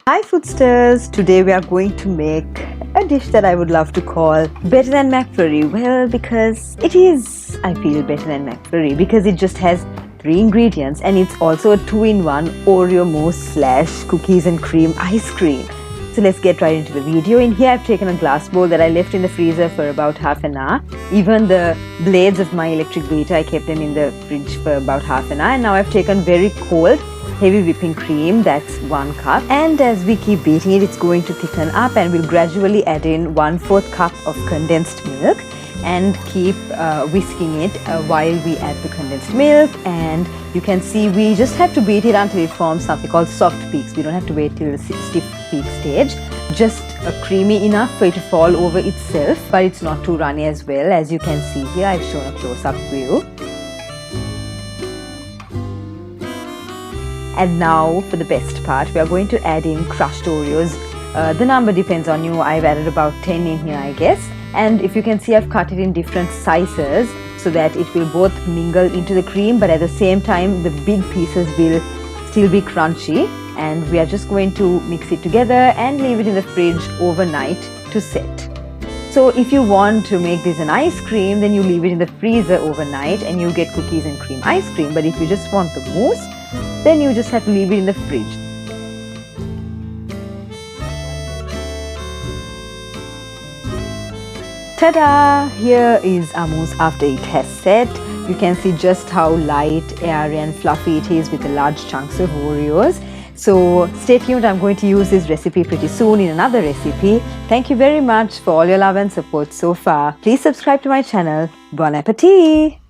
Hi Foodsters! Today we are going to make a dish that I would love to call better than McFlurry. Well, because it is, I feel, better than McFlurry because it just has 3 ingredients and it's also a 2-in-1 Oreo mousse / cookies and cream ice cream. So let's get right into the video. In here I've taken a glass bowl that I left in the freezer for about half an hour. Even the blades of my electric beater, I kept them in the fridge for about half an hour. And now I've taken very cold heavy whipping cream, that's 1 cup, and as we keep beating it, it's going to thicken up and we'll gradually add in 1/4 cup of condensed milk and keep whisking it while we add the condensed milk. And you can see we just have to beat it until it forms something called soft peaks. We don't have to wait till the stiff peak stage, just creamy enough for it to fall over itself, but it's not too runny as well. As you can see here, I've shown a close-up view. And now for the best part, we are going to add in crushed Oreos. The number depends on you. I've added about 10 in here, I guess. And if you can see, I've cut it in different sizes so that it will both mingle into the cream, but at the same time, the big pieces will still be crunchy. And we are just going to mix it together and leave it in the fridge overnight to set. So if you want to make this an ice cream, then you leave it in the freezer overnight and you'll get cookies and cream ice cream. But if you just want the mousse, then you just have to leave it in the fridge. Ta-da! Here is our mousse after it has set. You can see just how light, airy and fluffy it is with the large chunks of Oreos. So stay tuned, I'm going to use this recipe pretty soon in another recipe. Thank you very much for all your love and support so far. Please subscribe to my channel. Bon appetit!